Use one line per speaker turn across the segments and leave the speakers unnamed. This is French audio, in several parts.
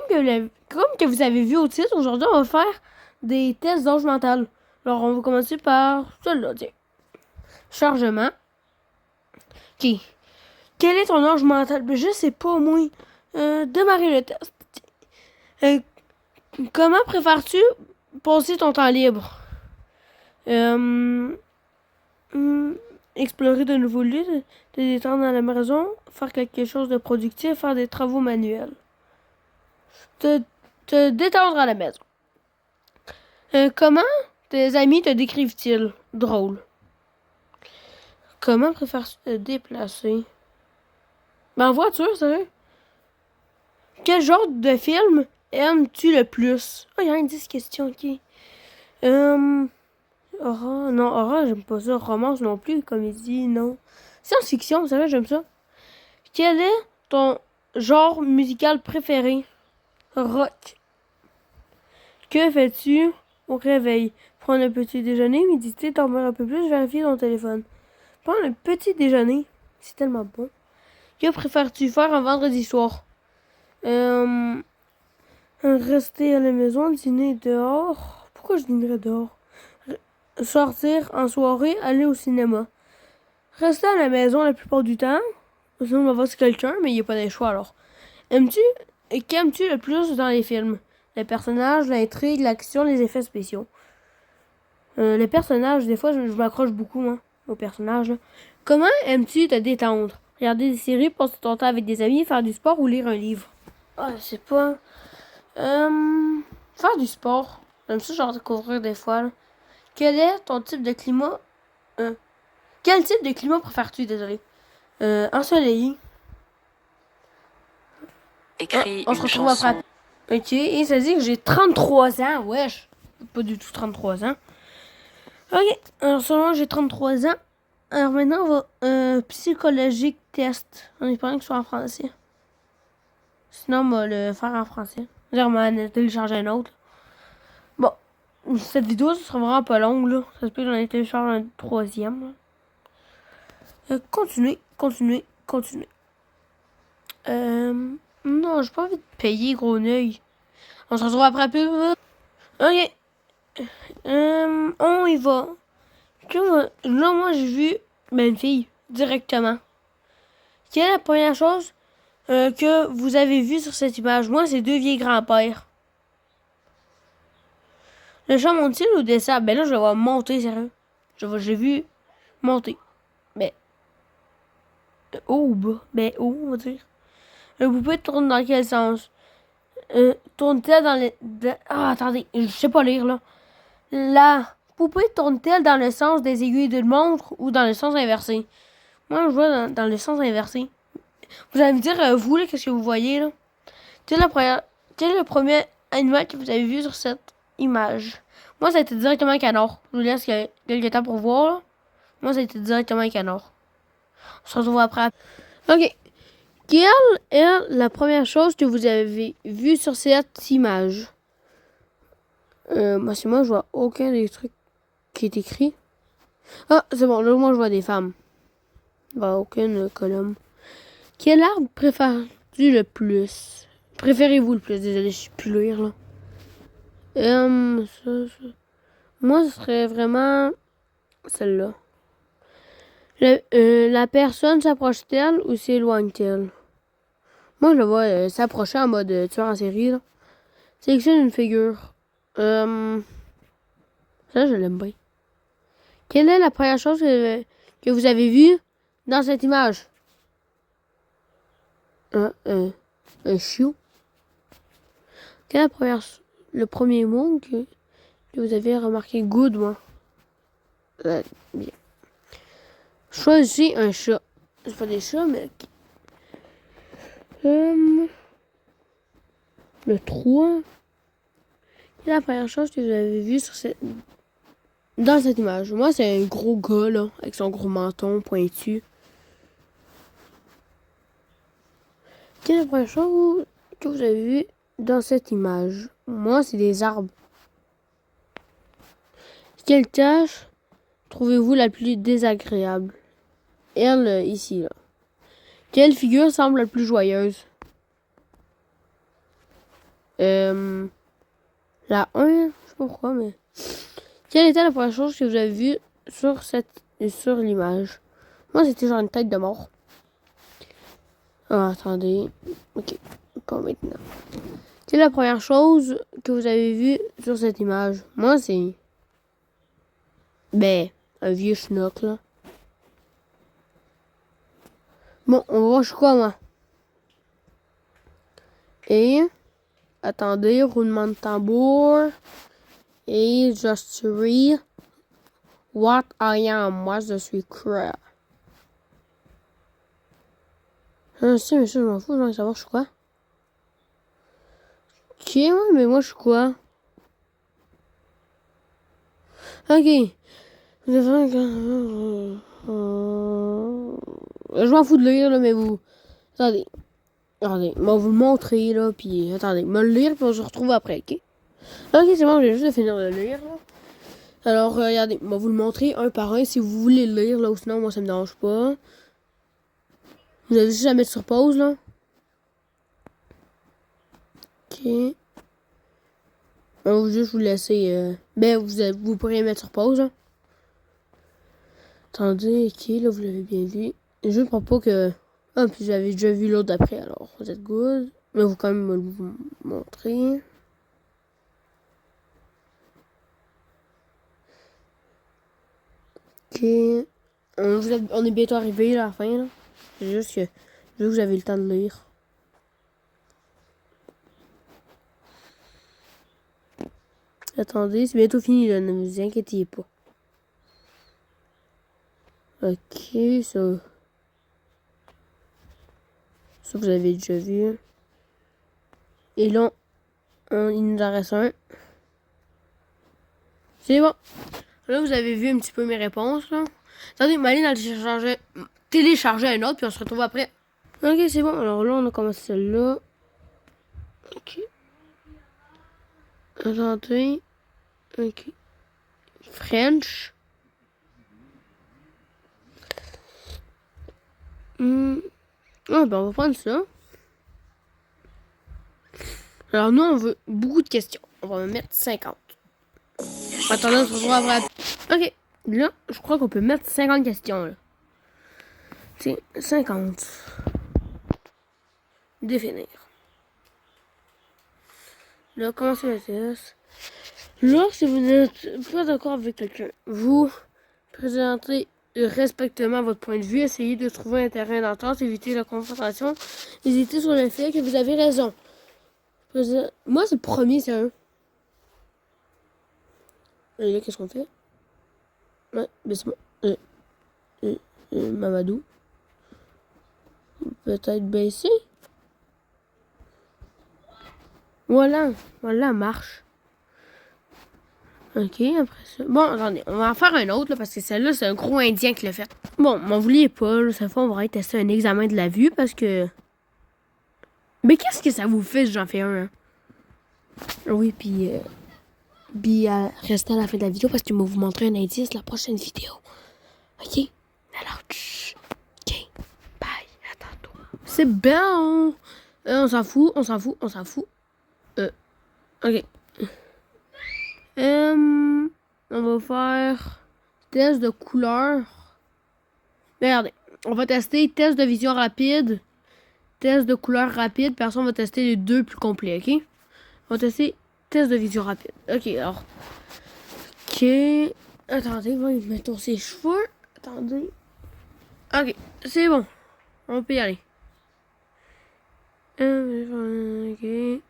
comme que vous avez vu au titre, aujourd'hui, on va faire des tests d'âge mental. Alors, on va commencer par celui-là, tiens. Chargement. OK. Quel est ton âge mental? Ben, je sais pas, moi. Démarrer le test. Comment préfères-tu passer ton temps libre? Explorer de nouveaux lieux, te détendre dans la maison, faire quelque chose de productif, faire des travaux manuels. Te détendre à la maison. Comment tes amis te décrivent-ils? Drôle. Comment préfères-tu te déplacer? Ben, en voiture, sérieux? Quel genre de film aimes-tu le plus? Oh, il y a 10 questions, ok. Horreur, non, horreur, j'aime pas ça. Romance non plus, comédie, non. Science-fiction, c'est vrai, j'aime ça. Quel est ton genre musical préféré? Rock. Que fais-tu au réveil? Prendre un petit déjeuner, méditer, dormir un peu plus, vérifier ton téléphone. Prendre un petit déjeuner, c'est tellement bon. Que préfères-tu faire un vendredi soir? Rester à la maison, dîner dehors. Pourquoi je dînerais dehors? Sortir en soirée, aller au cinéma. Rester à la maison la plupart du temps. Sinon, on va voir si quelqu'un, mais il n'y a pas de choix alors. Qu'aimes-tu le plus dans les films? Les personnages, l'intrigue, l'action, les effets spéciaux. Les personnages, des fois, je m'accroche beaucoup, hein, aux personnages. Là. Comment aimes-tu te détendre? Regarder des séries, passer ton temps avec des amis, faire du sport ou lire un livre? Ah, je sais pas. Faire du sport. J'aime ça, genre, découvrir des fois. Là. Quel est ton type de climat? Quel type de climat préfères-tu, désolé? Ensoleillé. On se retrouve après. Ok, et ça dit que j'ai 33 ans. Wesh. Pas du tout 33 ans. Ok, alors seulement j'ai 33 ans. Alors maintenant, on va psychologique test. On est pas que ce soit en français. Sinon, on va le faire en français. Genre, on va télécharger un autre. Bon, cette vidéo, ça sera vraiment pas longue, là. Ça se peut que j'en ai téléchargé un troisième. Continuez. Non, j'ai pas envie de payer, gros œil. On se retrouve après peu. Ok. On y va. Là, moi, j'ai vu une fille directement. Quelle est la première chose que vous avez vue sur cette image? Moi, c'est deux vieilles grands-pères. Le chat monte-t-il ou descend? Ben là, je vais voir monter, sérieux. J'ai vu monter. Ben, haut ou bas? Ben, haut, on va dire. Le poupée tourne dans quel sens? Tourne-t-elle dans les... Ah, attendez, je sais pas lire, là. La poupée tourne-t-elle dans le sens des aiguilles d'une montre ou dans le sens inversé? Moi, je vois dans le sens inversé. Vous allez me dire, vous, là, qu'est-ce que vous voyez, là? Quel est le premier animal que vous avez vu sur cette image? Moi, ça a été directement un canard. Je vous laisse quelques temps pour voir, là. Moi, ça a été directement un canard. On se retrouve après. Ok. Quelle est la première chose que vous avez vue sur cette image? Moi, je vois aucun des trucs qui est écrit. Ah, c'est bon, là, moi, je vois des femmes. Je vois aucune colonne. Quel arbre préfères-tu le plus? Préférez-vous le plus? Désolé, je suis plus lire, là. Moi, ce serait vraiment celle-là. La personne s'approche-t-elle ou s'éloigne-t-elle? Moi, je le vois s'approcher en mode tueur en série, là. Sélectionne une figure. Ça, je l'aime bien. Quelle est la première chose que vous avez vue dans cette image? Un chiot. Quel est le premier mot que vous avez remarqué? Good, moi. Bien. Choisis un chat. C'est pas des chats, mais... le 3. Quelle est la première chose que vous avez vue dans cette image? Moi, c'est un gros gars, là, avec son gros menton pointu. Quelle est la première chose que vous avez vue dans cette image? Moi, c'est des arbres. Quelle tâche trouvez-vous la plus désagréable? Elle, ici, là. Quelle figure semble la plus joyeuse? La 1, je sais pas pourquoi, mais... Quelle était la première chose que vous avez vue sur l'image? Moi, c'était genre une tête de mort. Ah, attendez. Ok, pas maintenant. Quelle est la première chose que vous avez vue sur cette image? Moi, c'est... Ben, un vieux schnock, là. Bon, on va voir je suis quoi, moi. Et... Attendez, roulement de tambour. Et je suis... What I am. Moi, je suis crap. Je sais, mais ça, je m'en fous, j'ai envie de savoir je suis quoi. Ok, ouais, mais moi, je suis quoi? Ok. Je m'en fous de lire, là, mais vous... Attendez. Attendez, je vais vous le montrer, là, puis... Attendez, me le lire, puis on se retrouve après, ok? Ok, c'est bon, j'ai juste de finir de lire, là. Alors, regardez, je vais vous le montrer un par un, si vous voulez le lire, là, ou sinon, moi, ça me dérange pas. Vous avez juste à mettre sur pause, là. Ok. On va juste vous laisser... Ben, vous pourrez mettre sur pause, là. Attendez, ok, là, vous l'avez bien vu. Juste pour pas que... Ah, puis j'avais déjà vu l'autre d'après, alors vous êtes good. Mais vous quand même me le montrer. Ok. On est bientôt arrivé à la fin, là. C'est juste que je veux que j'avais le temps de lire. Attendez, c'est bientôt fini, là. Ne vous inquiétez pas. Ok, ça... Ça, vous avez déjà vu. Et là, il nous en reste un. C'est bon. Là, vous avez vu un petit peu mes réponses, là. Attendez, Maline a téléchargé un autre, puis on se retrouve après. Ok, c'est bon. Alors là, on a commencé celle-là. Ok. Attendez. Ok. French. Ah, ben, on va prendre ça. Alors, nous, on veut beaucoup de questions. On va mettre 50. Attendez, on se retrouve après. Ok. Là, je crois qu'on peut mettre 50 questions, là. Tiens, 50. Définir. Là, commencez le test. Là, si vous n'êtes pas d'accord avec quelqu'un, vous présentez respectement votre point de vue, essayez de trouver un terrain d'entente, évitez la confrontation, hésitez sur le fait que vous avez raison. Moi, c'est le premier, c'est un. Et là, qu'est-ce qu'on fait? Ouais, baisse-moi. Mamadou. Peut-être baisser. Voilà, voilà, marche. Ok, après ça. Bon, attendez, on va en faire un autre, là, parce que celle-là, c'est un gros indien qui l'a fait. Bon, m'en vouliez pas, là, cette fois, on va tester un examen de la vue, parce que... Mais qu'est-ce que ça vous fait si j'en fais un, hein? Oui, puis restez à la fin de la vidéo, parce que je vais vous montrer un indice la prochaine vidéo. Ok? Alors, tch. Ok, bye, à tantôt. C'est bon! On s'en fout, on s'en fout, on s'en fout. Ok. On va faire test de couleur. Regardez, on va tester test de vision rapide, test de couleur rapide, puis après on va tester les deux plus complets, ok? On va tester test de vision rapide. Ok, alors. Ok. Attendez, on va mettre ses cheveux. Attendez. Ok, c'est bon. On peut y aller. Ok.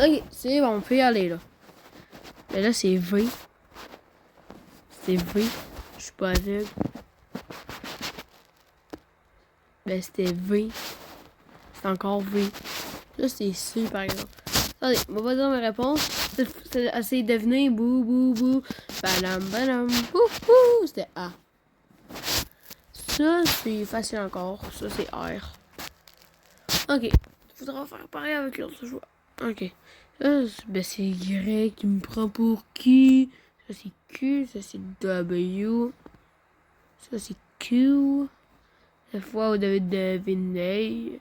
Ok, c'est bon, on peut y aller, là. Mais là, c'est V. C'est V. Je suis pas aveugle. Ben, c'était V. C'est encore V. Là, c'est C, par exemple. Attendez, on va pas dire mes réponses. C'est assez de deviner. Bou, bou, bou. Balam, balam. Bou, bou. C'était A. Ça, c'est facile encore. Ça, c'est R. Ok. Faudra faire pareil avec l'autre choix. Ok. Ça, ben, c'est Y qui me prend pour qui? Ça, c'est Q. Ça, c'est W. Ça, c'est Q. Cette fois, vous devez deviner.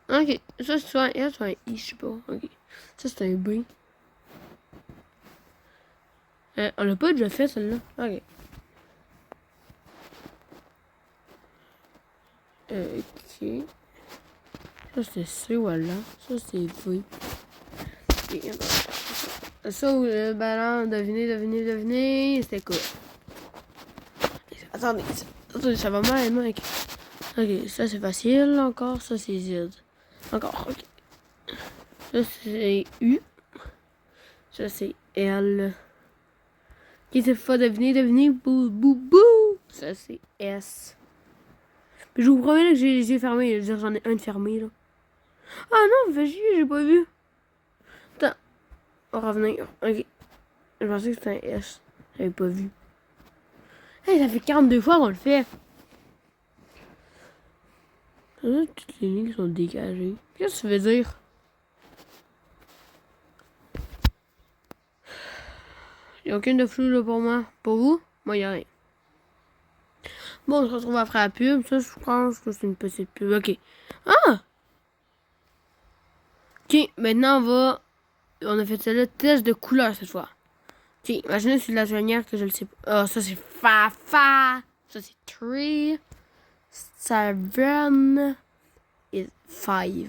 Ok, ça c'est soit un S ou un I, je sais pas. Ok. Ça c'est un B. On l'a pas déjà fait celle-là. Ok. Ok. Ça c'est C, voilà. Ça c'est V. Ok. Ça, ben là, devinez. C'était quoi? Attendez, ça va mal, mec. Ok, ça c'est facile encore. Ça c'est Z. Encore, ok. Ça c'est U. Ça c'est L. Ok, c'est pas devinez. Bou, bou, bou. Ça c'est S. Mais je vous promets là, que j'ai les yeux fermés. Je veux dire, j'en ai un de fermé là. Ah non, fais chier, j'ai pas vu. Attends, on va revenir. Ok. Je pensais que c'était un S. J'avais pas vu. Hey, ça fait 42 fois qu'on le fait. Toutes les lignes sont dégagées. Qu'est-ce que ça veut dire? Il n'y a aucune de flou là pour moi. Pour vous? Moi, il n'y a rien. Bon, on se retrouve après la pub. Ça, je pense que c'est une petite pub. Ok. Ah! Ok, maintenant on a fait celle-là. Test de couleur cette fois. Ok, imaginez sur la joignière que je le sais pas. Ah, ça c'est fa. Ça c'est 3. 7 is 5.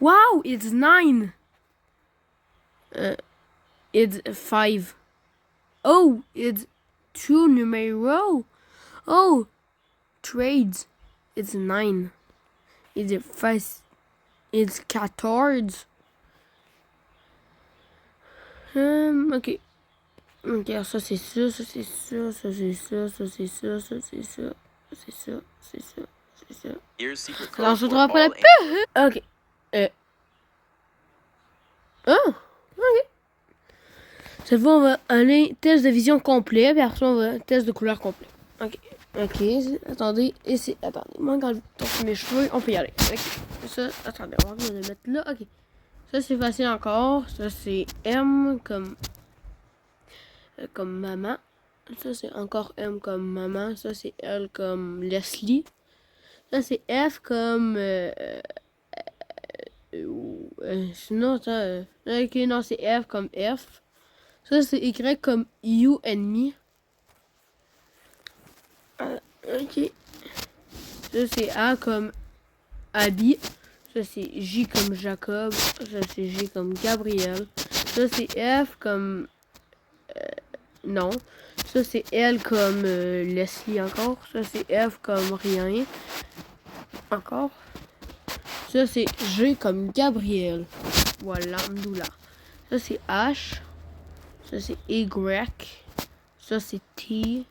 Wow, it's 9. It's 5. Oh, it's 2 numero. Oh, trades. It's 9. It's 5. It's 14. Ok. Ok, ça c'est ça, ça c'est ça, ça c'est ça, ça c'est ça, ça c'est ça, c'est ça, c'est ça, c'est ça. Alors, on se retrouve après la pub. Ok. Ok. Cette fois, on va aller test de vision complet, puis après ça, on va test de couleur complet. Ok. Ok, attendez, et c'est. Attendez, moi, quand je tourne mes cheveux, on peut y aller. Ok. Ça, attendez, on va le mettre là. Ok. Ça, c'est facile encore. Ça, c'est M comme maman. Ça, c'est encore M comme maman. Ça, c'est L comme Leslie. Ça, c'est F comme. Sinon, ça. Ok, non, c'est F comme F. Ça, c'est Y comme You and Me. Ok. Ça, c'est A comme Abby. Ça, c'est J comme Jacob. Ça, c'est G comme Gabriel. Ça, c'est F comme... non. Ça, c'est L comme Leslie encore. Ça, c'est F comme rien. Encore. Ça, c'est G comme Gabriel. Voilà, Mdoula. Ça, c'est H. Ça, c'est Y. Ça, c'est T.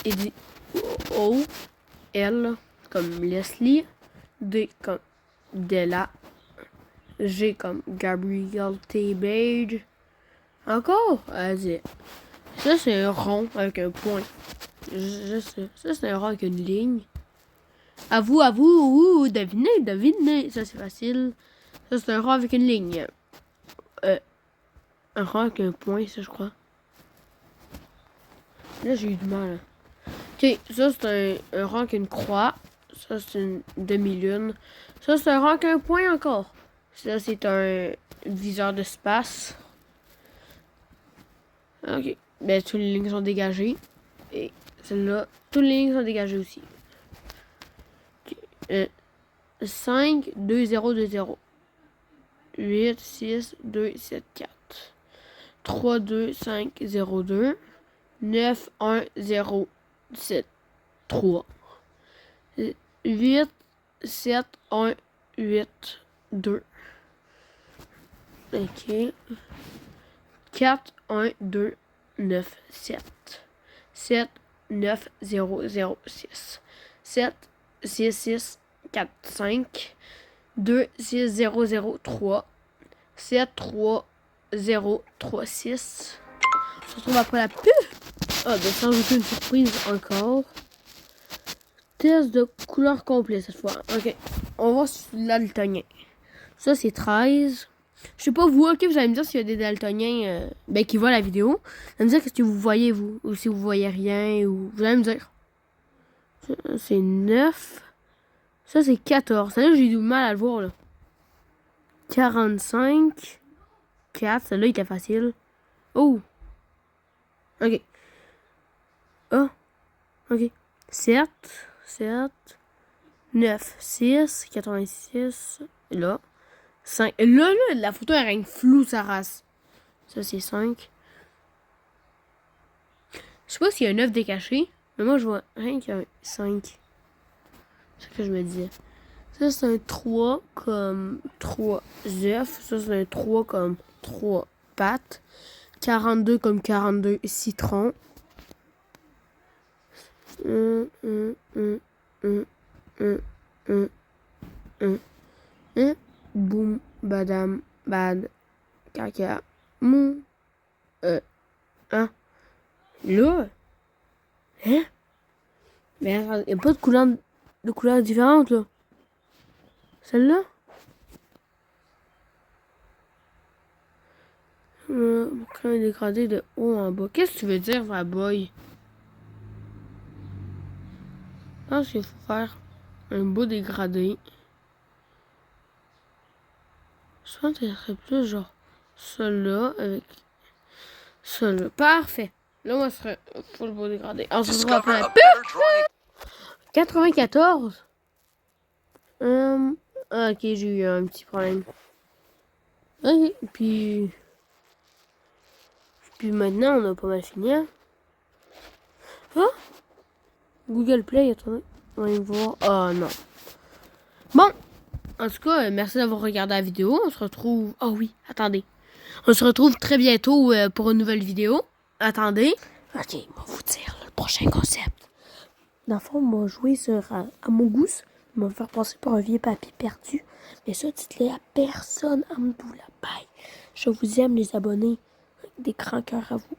Et O. L comme Leslie. D comme Della. G comme Gabriel T. Beige. Encore? Vas-y. Ça, c'est un rond avec un point. Je sais. Ça, c'est un rond avec une ligne. À vous. Devinez. Ça, c'est facile. Ça, c'est un rond avec une ligne. Un rond avec un point, ça, je crois. Là, j'ai eu du mal. Ok, ça, c'est un rond avec une croix. Ça, c'est une demi-lune. Ça, c'est un rond avec un point encore. Ça, c'est un viseur de space. Ok. Ben, toutes les lignes sont dégagées. Et celle-là, toutes les lignes sont dégagées aussi. Okay. 5, 2, 0, 2, 0. 8, 6, 2, 7, 4. 3, 2, 5, 0, 2. 9, 1, 0, 7, 3. 8, 7, 1, 8, 2. Ok. 4, 1, 2, 9, 7. 7, 9, 0, 0, 6. 7, 6, 6, 4, 5. 2, 6, 0, 0, 3. 7, 3, 0, 3, 6. On se retrouve après la pub. Ah, ben sans aucune surprise encore. Test de couleur complet cette fois. Ok. On va voir si c'est daltonien. Ça, c'est 13. Je sais pas vous, ok, vous allez me dire s'il y a des daltoniens qui voient la vidéo. Vous allez me dire qu'est-ce que vous voyez, vous. Ou si vous voyez rien, ou vous allez me dire. C'est 9. Ça, c'est 14. Celle-là, j'ai du mal à le voir, là. 45. 4. Celle-là, il était facile. Oh! OK. Ah! OK. 7. 7. 9. 6. 86. Et là. 5. Là, la photo, elle règne floue, sa race. Ça, c'est 5. Je sais pas s'il y a un 9 décaché. Mais moi, je vois rien qu'il y a un 5. C'est ce que je me disais. Ça, c'est un 3 comme 3 œufs. Ça, c'est un 3 comme 3 pâtes. 42 comme 42 citrons. Boum, badam, bad, caca, mou. Hein? Là? Hein? Mais attends, il n'y a pas de couleurs différentes, là. Celle-là? Quand il est dégradé de haut en bas. Qu'est-ce que tu veux dire, ma boy? Je pense qu'il faut faire un beau dégradé. Je pense que ce serait plus genre celui-là avec celui-là. Parfait. Là, moi, ce serait pour le beau dégradé. Alors, ce sera après 94. Ok, j'ai eu un petit problème. Ok, puis maintenant, on a pas mal fini. Hein? Ah? Google Play, attendez. On va y voir. Oh non. Bon, en tout cas, merci d'avoir regardé la vidéo. On se retrouve... Oh oui, attendez. On se retrouve très bientôt pour une nouvelle vidéo. Attendez. Ok, on va vous dire le prochain concept. Dans le fond, on va jouer sur Among Us. On va me faire passer pour un vieux papy perdu. Mais ça, dites-le à personne. Amdou la paille. Je vous aime, les abonnés. Des grands cœurs à vous.